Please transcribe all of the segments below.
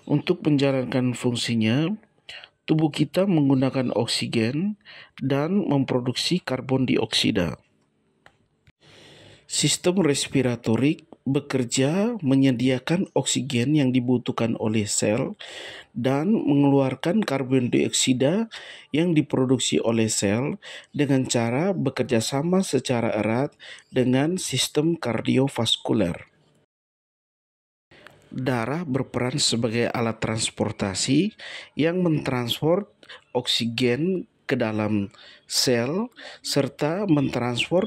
Untuk menjalankan fungsinya, tubuh kita menggunakan oksigen dan memproduksi karbon dioksida. Sistem respiratorik bekerja menyediakan oksigen yang dibutuhkan oleh sel dan mengeluarkan karbon dioksida yang diproduksi oleh sel dengan cara bekerja sama secara erat dengan sistem kardiovaskuler. Darah berperan sebagai alat transportasi yang mentransfer oksigen ke dalam sel serta mentransfer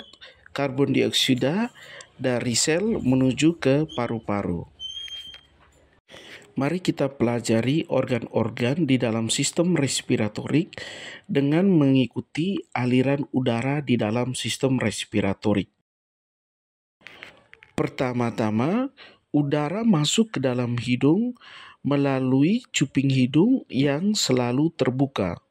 karbon dioksida dari sel menuju ke paru-paru. Mari kita pelajari organ-organ di dalam sistem respiratorik dengan mengikuti aliran udara di dalam sistem respiratorik. Pertama-tama, udara masuk ke dalam hidung melalui cuping hidung yang selalu terbuka.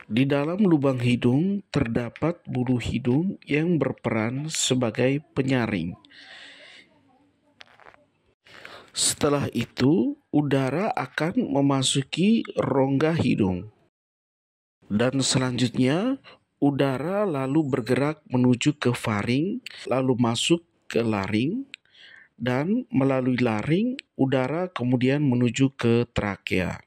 Di dalam lubang hidung terdapat bulu hidung yang berperan sebagai penyaring. Setelah itu, udara akan memasuki rongga hidung. Dan selanjutnya, udara lalu bergerak menuju ke faring, lalu masuk ke laring, dan melalui laring, udara kemudian menuju ke trakea.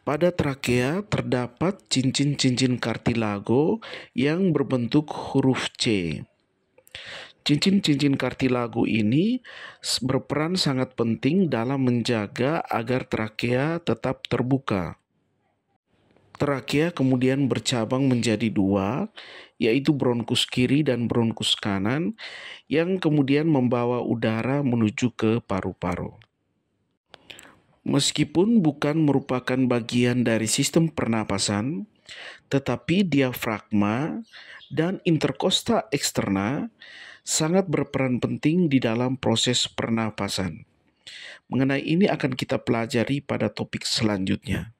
Pada trakea terdapat cincin-cincin kartilago yang berbentuk huruf C. Cincin-cincin kartilago ini berperan sangat penting dalam menjaga agar trakea tetap terbuka. Trakea kemudian bercabang menjadi dua, yaitu bronkus kiri dan bronkus kanan, yang kemudian membawa udara menuju ke paru-paru. Meskipun bukan merupakan bagian dari sistem pernapasan, tetapi diafragma dan interkosta eksterna sangat berperan penting di dalam proses pernapasan. Mengenai ini akan kita pelajari pada topik selanjutnya.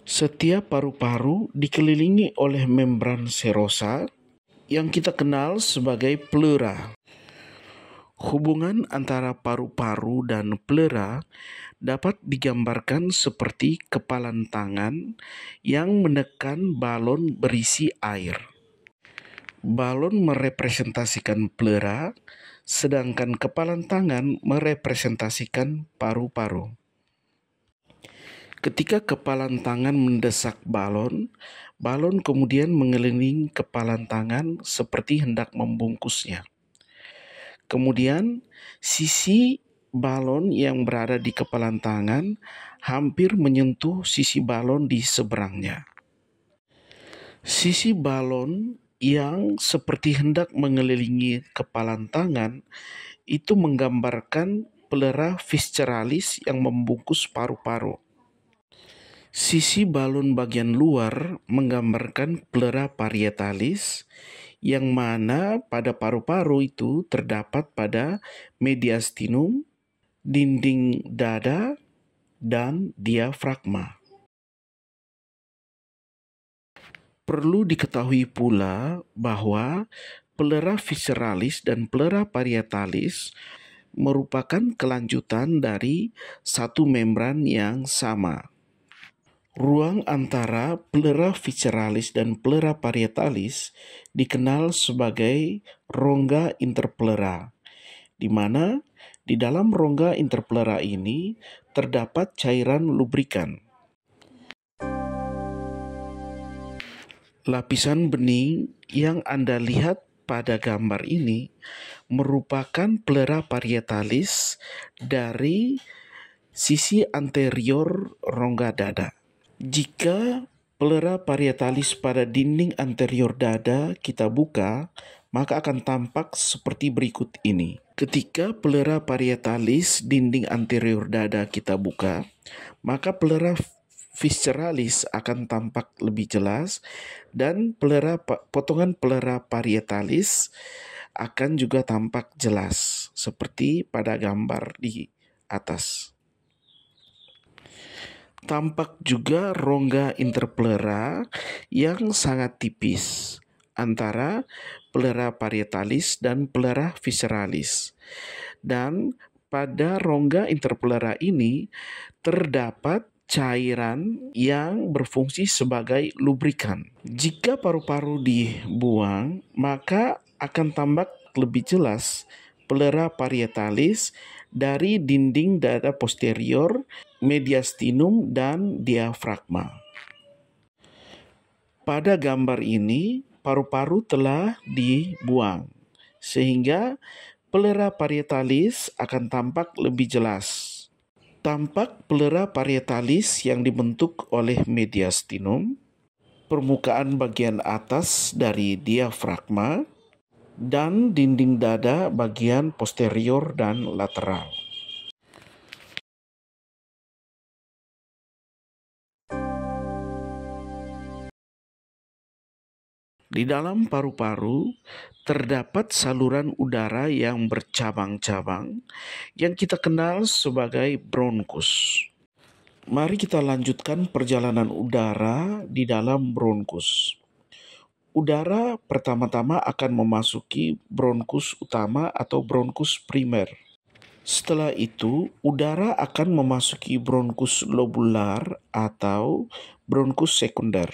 Setiap paru-paru dikelilingi oleh membran serosa yang kita kenal sebagai pleura. Hubungan antara paru-paru dan pleura dapat digambarkan seperti kepalan tangan yang menekan balon berisi air. Balon merepresentasikan pleura, sedangkan kepalan tangan merepresentasikan paru-paru. Ketika kepalan tangan mendesak balon, balon kemudian mengelilingi kepalan tangan seperti hendak membungkusnya. Kemudian, sisi balon yang berada di kepalan tangan hampir menyentuh sisi balon di seberangnya. Sisi balon yang seperti hendak mengelilingi kepalan tangan itu menggambarkan pleura visceralis yang membungkus paru-paru. Sisi balon bagian luar menggambarkan pleura parietalis yang mana pada paru-paru itu terdapat pada mediastinum, dinding dada, dan diafragma. Perlu diketahui pula bahwa pleura visceralis dan pleura parietalis merupakan kelanjutan dari satu membran yang sama. Ruang antara pleura visceralis dan pleura parietalis dikenal sebagai rongga interpleura, di mana di dalam rongga interpleura ini terdapat cairan lubrikan. Lapisan bening yang Anda lihat pada gambar ini merupakan pleura parietalis dari sisi anterior rongga dada. Jika pleura parietalis pada dinding anterior dada kita buka, maka akan tampak seperti berikut ini. Ketika pleura parietalis dinding anterior dada kita buka, maka pleura visceralis akan tampak lebih jelas dan potongan pleura parietalis akan juga tampak jelas seperti pada gambar di atas. Tampak juga rongga interpleura yang sangat tipis antara pleura parietalis dan pleura visceralis. dan pada rongga interpelera ini terdapat cairan yang berfungsi sebagai lubrikan. Jika paru-paru dibuang, maka akan tampak lebih jelas pleura parietalis dari dinding dada posterior, mediastinum, dan diafragma. Pada gambar ini, paru-paru telah dibuang, sehingga pleura parietalis akan tampak lebih jelas. Tampak pleura parietalis yang dibentuk oleh mediastinum, permukaan bagian atas dari diafragma, dan dinding dada bagian posterior dan lateral. Di dalam paru-paru terdapat saluran udara yang bercabang-cabang yang kita kenal sebagai bronkus. Mari kita lanjutkan perjalanan udara di dalam bronkus. Udara pertama-tama akan memasuki bronkus utama atau bronkus primer. Setelah itu, udara akan memasuki bronkus lobular atau bronkus sekunder,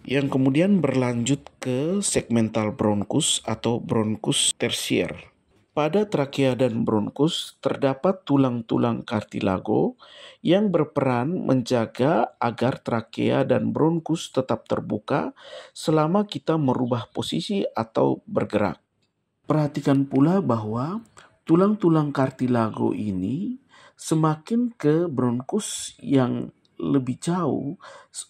yang kemudian berlanjut ke segmental bronkus atau bronkus tersier. Pada trakea dan bronkus terdapat tulang-tulang kartilago yang berperan menjaga agar trakea dan bronkus tetap terbuka selama kita merubah posisi atau bergerak. Perhatikan pula bahwa tulang-tulang kartilago ini semakin ke bronkus yang lebih jauh,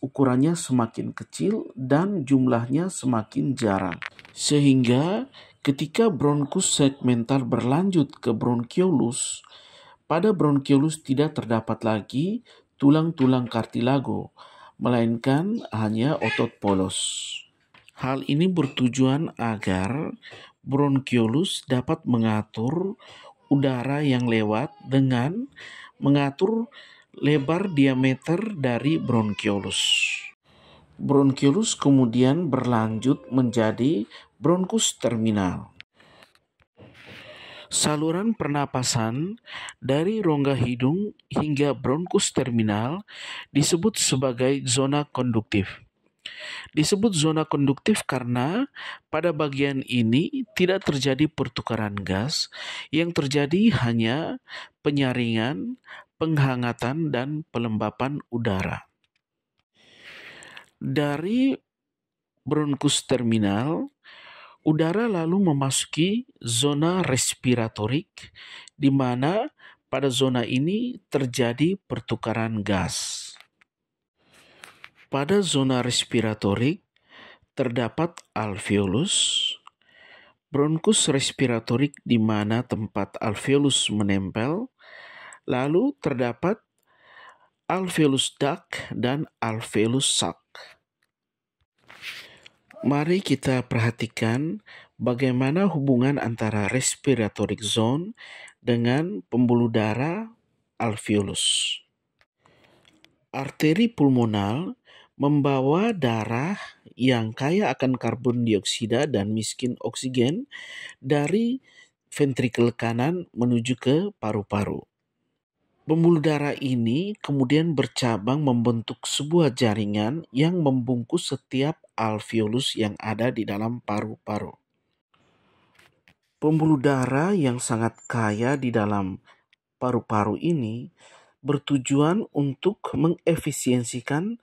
ukurannya semakin kecil dan jumlahnya semakin jarang. Sehingga ketika bronkus segmental berlanjut ke bronkiolus, pada bronkiolus tidak terdapat lagi tulang-tulang kartilago, melainkan hanya otot polos. Hal ini bertujuan agar bronkiolus dapat mengatur udara yang lewat dengan mengatur lebar diameter dari bronkiolus. Bronkiolus kemudian berlanjut menjadi bronkus terminal. Saluran pernapasan dari rongga hidung hingga bronkus terminal disebut sebagai zona konduktif. Disebut zona konduktif karena pada bagian ini tidak terjadi pertukaran gas, yang terjadi hanya penyaringan, penghangatan, dan pelembapan udara. Dari bronkus terminal, udara lalu memasuki zona respiratorik, di mana pada zona ini terjadi pertukaran gas. Pada zona respiratorik terdapat alveolus, bronkus respiratorik di mana tempat alveolus menempel, lalu terdapat alveolus duct dan alveolus sac. Mari kita perhatikan bagaimana hubungan antara respiratory zone dengan pembuluh darah alveolus. Arteri pulmonal membawa darah yang kaya akan karbon dioksida dan miskin oksigen dari ventrikel kanan menuju ke paru-paru. Pembuluh darah ini kemudian bercabang membentuk sebuah jaringan yang membungkus setiap alveolus yang ada di dalam paru-paru. Pembuluh darah yang sangat kaya di dalam paru-paru ini bertujuan untuk mengefisiensikan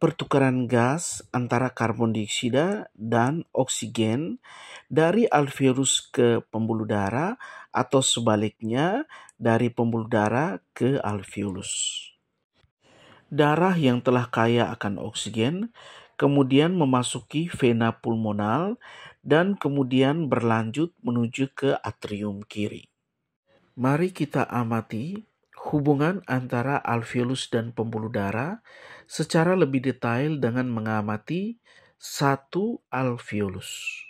pertukaran gas antara karbon dioksida dan oksigen dari alveolus ke pembuluh darah atau sebaliknya dari pembuluh darah ke alveolus. Darah yang telah kaya akan oksigen kemudian memasuki vena pulmonal dan kemudian berlanjut menuju ke atrium kiri. Mari kita amati hubungan antara alveolus dan pembuluh darah secara lebih detail dengan mengamati satu alveolus.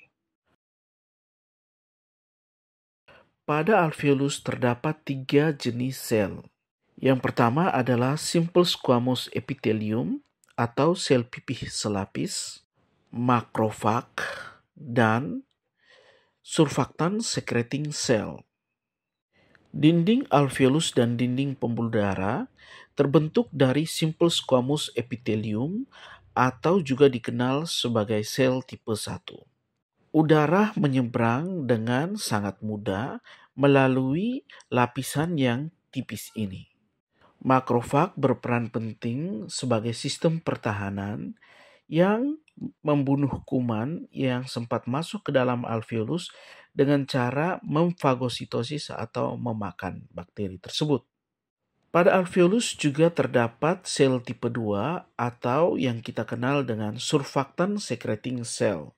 Pada alveolus terdapat 3 jenis sel. Yang pertama adalah simple squamous epithelium atau sel pipih selapis, makrofag, dan surfaktan secreting cell. Dinding alveolus dan dinding pembuluh darah terbentuk dari simple squamous epithelium atau juga dikenal sebagai sel tipe 1. Udara menyeberang dengan sangat mudah melalui lapisan yang tipis ini. Makrofag berperan penting sebagai sistem pertahanan yang membunuh kuman yang sempat masuk ke dalam alveolus dengan cara memfagositosis atau memakan bakteri tersebut. Pada alveolus juga terdapat sel tipe 2 atau yang kita kenal dengan surfactant secreting cell.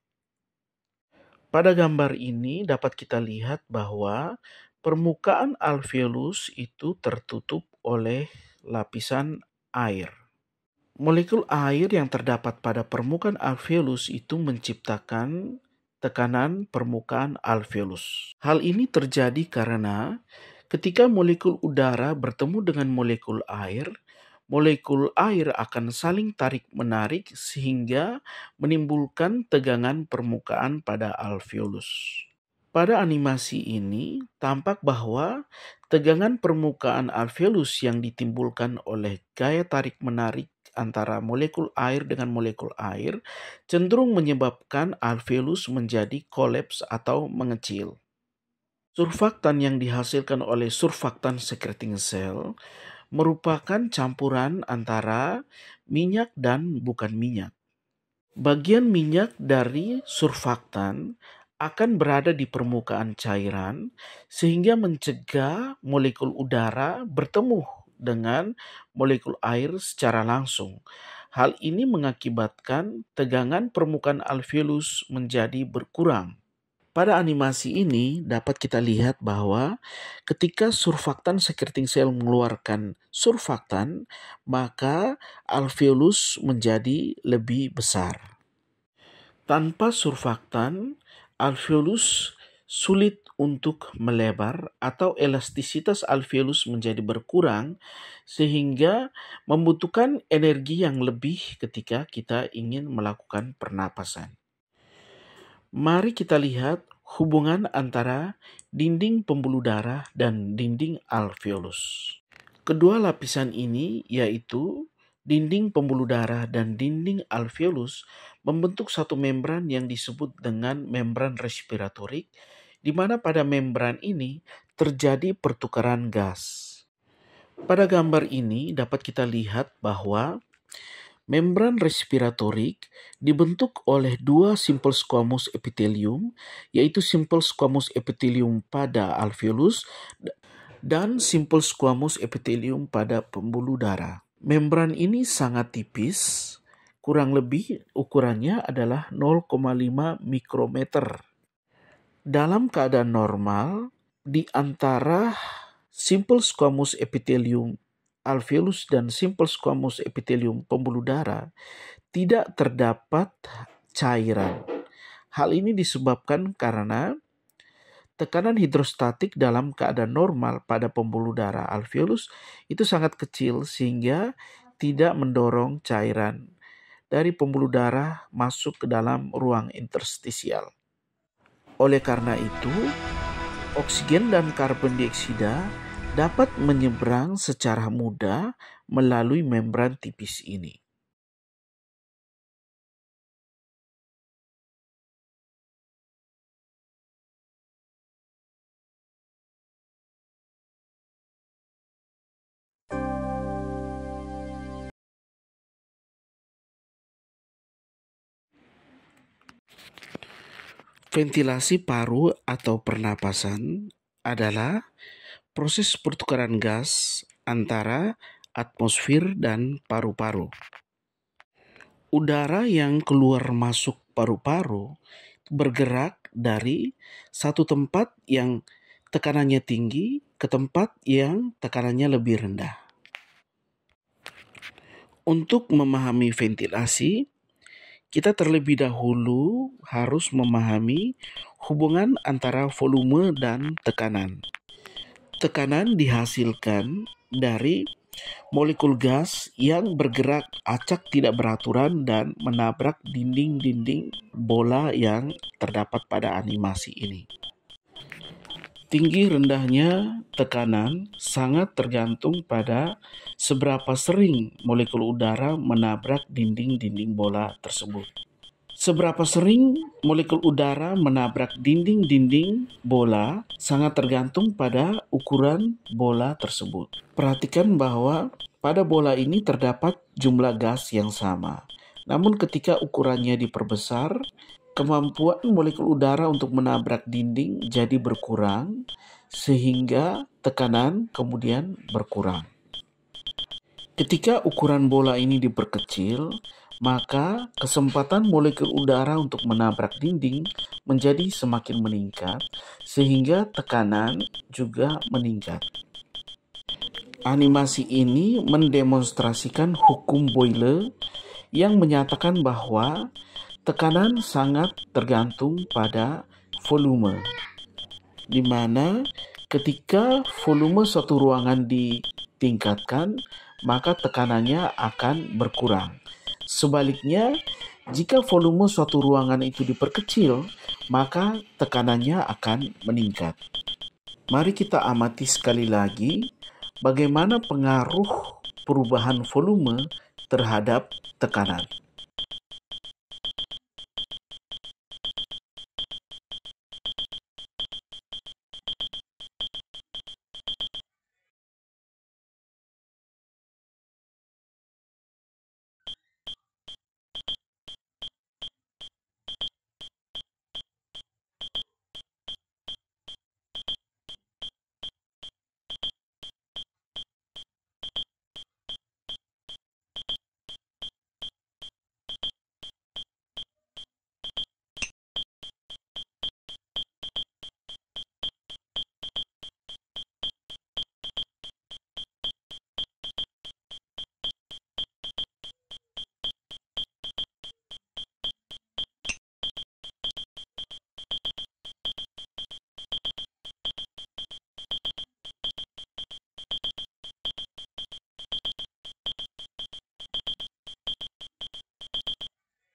Pada gambar ini dapat kita lihat bahwa permukaan alveolus itu tertutup oleh lapisan air. Molekul air yang terdapat pada permukaan alveolus itu menciptakan tekanan permukaan alveolus. Hal ini terjadi karena ketika molekul udara bertemu dengan molekul air akan saling tarik-menarik sehingga menimbulkan tegangan permukaan pada alveolus. Pada animasi ini, tampak bahwa tegangan permukaan alveolus yang ditimbulkan oleh gaya tarik-menarik antara molekul air dengan molekul air cenderung menyebabkan alveolus menjadi kolaps atau mengecil. Surfaktan yang dihasilkan oleh surfactant secreting cell merupakan campuran antara minyak dan bukan minyak. Bagian minyak dari surfaktan akan berada di permukaan cairan sehingga mencegah molekul udara bertemu dengan molekul air secara langsung. Hal ini mengakibatkan tegangan permukaan alveolus menjadi berkurang. Pada animasi ini dapat kita lihat bahwa ketika surfaktan secreting cell mengeluarkan surfaktan, maka alveolus menjadi lebih besar. Tanpa surfaktan, alveolus sulit untuk melebar atau elastisitas alveolus menjadi berkurang sehingga membutuhkan energi yang lebih ketika kita ingin melakukan pernapasan. Mari kita lihat hubungan antara dinding pembuluh darah dan dinding alveolus. Kedua lapisan ini yaitu dinding pembuluh darah dan dinding alveolus membentuk satu membran yang disebut dengan membran respiratorik, di mana pada membran ini terjadi pertukaran gas. Pada gambar ini dapat kita lihat bahwa membran respiratorik dibentuk oleh dua simple squamous epithelium, yaitu simple squamous epithelium pada alveolus dan simple squamous epithelium pada pembuluh darah. Membran ini sangat tipis, kurang lebih ukurannya adalah 0,5 mikrometer. Dalam keadaan normal, di antara simple squamous epithelium alveolus dan simple squamous epithelium pembuluh darah tidak terdapat cairan. Hal ini disebabkan karena tekanan hidrostatik dalam keadaan normal pada pembuluh darah alveolus itu sangat kecil sehingga tidak mendorong cairan dari pembuluh darah masuk ke dalam ruang interstisial. Oleh karena itu, oksigen dan karbon dioksida dapat menyeberang secara mudah melalui membran tipis ini. Ventilasi paru atau pernapasan adalah proses pertukaran gas antara atmosfer dan paru-paru. Udara yang keluar masuk paru-paru bergerak dari satu tempat yang tekanannya tinggi ke tempat yang tekanannya lebih rendah. Untuk memahami ventilasi, kita terlebih dahulu harus memahami hubungan antara volume dan tekanan. Tekanan dihasilkan dari molekul gas yang bergerak acak tidak beraturan dan menabrak dinding-dinding bola yang terdapat pada animasi ini. Tinggi rendahnya tekanan sangat tergantung pada seberapa sering molekul udara menabrak dinding-dinding bola tersebut. Seberapa sering molekul udara menabrak dinding-dinding bola sangat tergantung pada ukuran bola tersebut. Perhatikan bahwa pada bola ini terdapat jumlah gas yang sama. Namun ketika ukurannya diperbesar, kemampuan molekul udara untuk menabrak dinding jadi berkurang, sehingga tekanan kemudian berkurang. Ketika ukuran bola ini diperkecil, maka kesempatan molekul udara untuk menabrak dinding menjadi semakin meningkat, sehingga tekanan juga meningkat. Animasi ini mendemonstrasikan hukum Boyle yang menyatakan bahwa tekanan sangat tergantung pada volume, di mana ketika volume suatu ruangan ditingkatkan, maka tekanannya akan berkurang. Sebaliknya, jika volume suatu ruangan itu diperkecil, maka tekanannya akan meningkat. Mari kita amati sekali lagi bagaimana pengaruh perubahan volume terhadap tekanan.